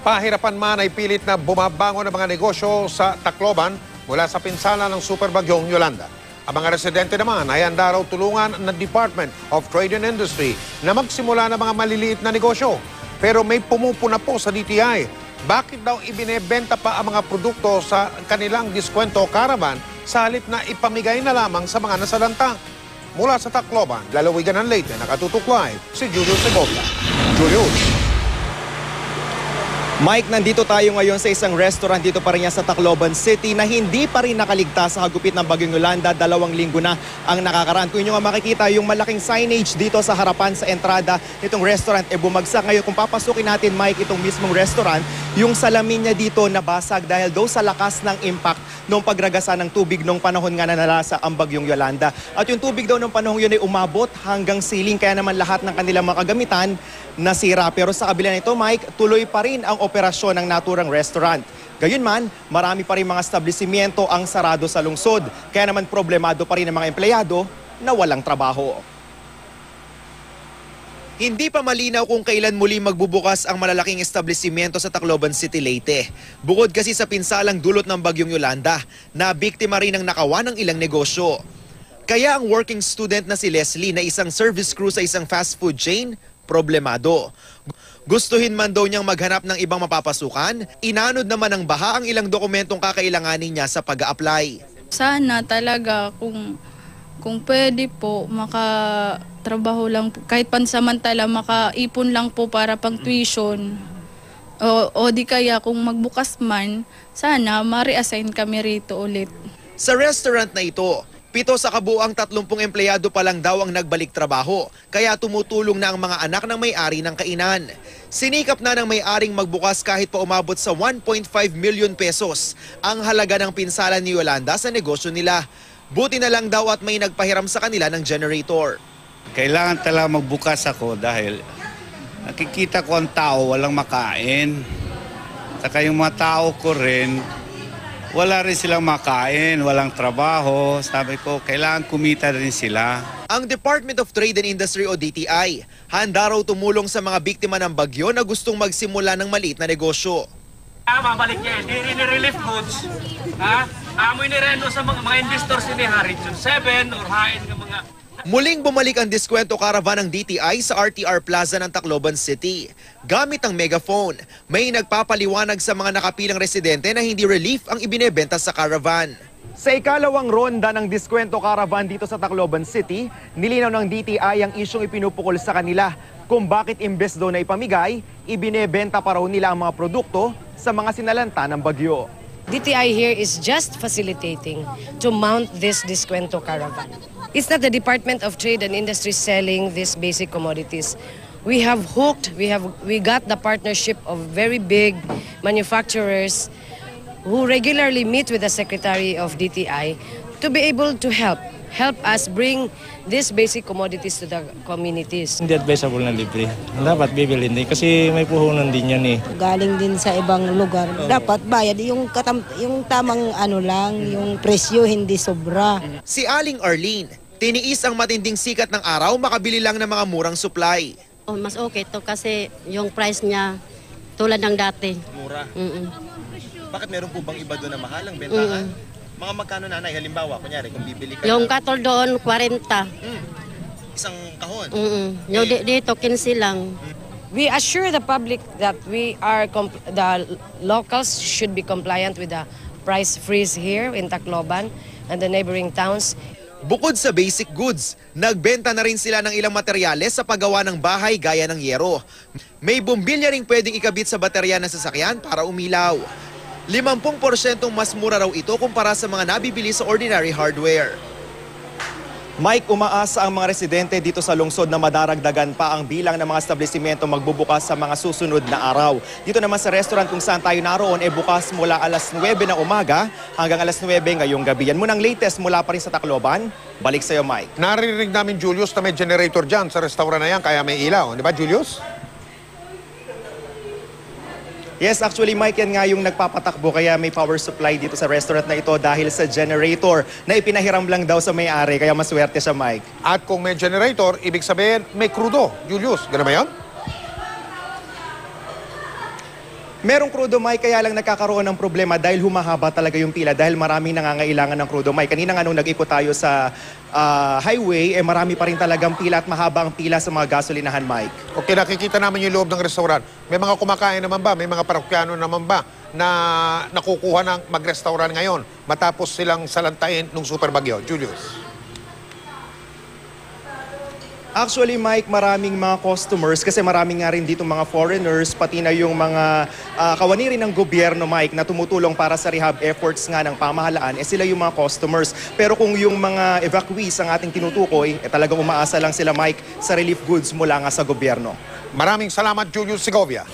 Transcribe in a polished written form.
Pahirapan man ay pilit na bumabangon ang mga negosyo sa Tacloban mula sa pinsala ng superbagyong Yolanda. Ang mga residente naman ay handa raw tulungan ng Department of Trade and Industry na magsimula ng mga maliliit na negosyo. Pero may pumupuna po sa DTI. Bakit daw ibinebenta pa ang mga produkto sa kanilang diskwento caravan sa halip na ipamigay na lamang sa mga nasalanta? Mula sa Tacloban, lalawigan ng Leyte, nakatutok live si Julius Segovia. Julius. Mike, nandito tayo ngayon sa isang restaurant dito pa rin sa Tacloban City na hindi pa rin nakaligtas sa hagupit ng Bagyong Yolanda. 2 linggo na ang nakakaraan. Kung inyo nga makikita yung malaking signage dito sa harapan sa entrada nitong restaurant bumagsak. Ngayon kung papasukin natin, Mike, itong mismong restaurant, yung salamin niya dito nabasag dahil daw sa lakas ng impact nung pagragasa ng tubig nung panahon nga na nalasa ang Bagyong Yolanda. At yung tubig daw nung panahon yun ay umabot hanggang ceiling, kaya naman lahat ng kanilang mga kagamitan nasira. Pero sa kabila nito, Mike, tuloy pa rin ang operasyon ng naturang restaurant. Gayunman, marami pa rin mga establishmento ang sarado sa lungsod. Kaya naman problemado pa rin ang mga empleyado na walang trabaho. Hindi pa malinaw kung kailan muli magbubukas ang malalaking establishmento sa Tacloban City, Leyte. Bukod kasi sa pinsalang dulot ng Bagyong Yolanda, na biktima rin ng nakawan ng ilang negosyo. Kaya ang working student na si Leslie na isang service crew sa isang fast food chain, problemado. Gustuhin man daw niyang maghanap ng ibang mapapasukan, inanod naman ng baha ang ilang dokumentong kakailanganin niya sa pag-a-apply. Sana talaga kung pwede po makatrabaho lang po, kahit pansamantala makaipon lang po para pang tuition. O di kaya kung magbukas man, sana ma-reassign kami rito ulit. Sa restaurant na ito, 7 sa kabuuang 30 empleyado pa lang daw ang nagbalik trabaho, kaya tumutulong na ang mga anak ng may-ari ng kainan. Sinikap na ng may-aring magbukas kahit pa umabot sa 1.5 million pesos ang halaga ng pinsala ni Yolanda sa negosyo nila. Buti na lang daw at may nagpahiram sa kanila ng generator. Kailangan talaga magbukas ako dahil nakikita ko ang tao walang makain. Saka yung mga tao ko rin, wala rin silang makain, walang trabaho. Sabi ko, kailangan kumita rin sila. Ang Department of Trade and Industry o DTI, handa raw tumulong sa mga biktima ng bagyo na gustong magsimula ng maliit na negosyo. Mabalik niya, hindi rin relief goods. Amoy ni Reno sa mga investors ni Region 7 or hain ng mga... Muling bumalik ang diskwento caravan ng DTI sa RTR Plaza ng Tacloban City. Gamit ang megaphone, may nagpapaliwanag sa mga nakapilang residente na hindi relief ang ibinebenta sa caravan. Sa ikalawang ronda ng diskwento caravan dito sa Tacloban City, nilinaw ng DTI ang isyong ipinupukol sa kanila kung bakit imbes daw na ipamigay, ibinebenta pa raw nila ang mga produkto sa mga sinalanta ng bagyo. DTI here is just facilitating to mount this diskwento caravan. It's not the Department of Trade and Industry selling these basic commodities. We have hooked, we got the partnership of very big manufacturers who regularly meet with the Secretary of DTI to be able to help us bring these basic commodities to the communities. Hindi advisable na libre. Dapat bibilin din kasi may puhunan din yan eh. Galing din sa ibang lugar. Dapat bayad yung tamang yung presyo, hindi sobra. Si Aling Arlene, tiniis ang matinding sikat ng araw, makabili lang ng mga murang supply. Mas okay to kasi yung price niya tulad ng dati. Mura? Bakit meron po bang iba doon na mahal ang bentahan? Mga magkano, nanay? Halimbawa, kunyari, kung bibili ka yung katol doon, 40. Isang kahon? Yung dito, 15 lang. We assure the public that the locals should be compliant with the price freeze here in Tacloban and the neighboring towns. Bukod sa basic goods, nagbenta na rin sila ng ilang materyales sa paggawa ng bahay gaya ng yero. May bumbilya ring pwedeng ikabit sa baterya ng sasakyan para umilaw. 50% mas mura raw ito kumpara sa mga nabibili sa ordinary hardware. Mike, umaasa ang mga residente dito sa lungsod na madaragdagan pa ang bilang ng mga establishmento magbubukas sa mga susunod na araw. Dito naman sa restaurant kung saan tayo naroon, bukas mula alas 9 ng umaga hanggang alas 9 ngayong gabi. Yan munang latest mula pa rin sa Tacloban. Balik sa'yo, Mike. Naririnig namin, Julius, na may generator dyan sa restaurant na yan, kaya may ilaw. Di ba, Julius? Yes, actually Mike, yan nga yung nagpapatakbo kaya may power supply dito sa restaurant na ito dahil sa generator na ipinahiram lang daw sa may-ari kaya maswerte siya, Mike. At kung may generator, ibig sabihin may krudo, Julius. Ganun ba yun? Merong crudo, Mike, kaya lang nagkakaroon ng problema dahil humahaba talaga yung pila dahil maraming nangangailangan ng crudo, Mike. Kanina nga nung nag-ikot tayo sa highway, marami pa rin talagang pila at mahaba ang pila sa mga gasolinahan, Mike. Okay, nakikita namin yung loob ng restaurant. May mga kumakain naman ba? May mga parokyano naman ba na nakukuha ng mag-restaurant ngayon matapos silang salantain ng super bagyo? Julius. Actually, Mike, maraming mga customers kasi maraming nga rin dito mga foreigners, pati na yung mga kawani rin ng gobyerno, Mike, na tumutulong para sa rehab efforts nga ng pamahalaan, sila yung mga customers. Pero kung yung mga evacuees ang ating tinutukoy, talagang umaasa lang sila, Mike, sa relief goods mula nga sa gobyerno. Maraming salamat, Julius Segovia.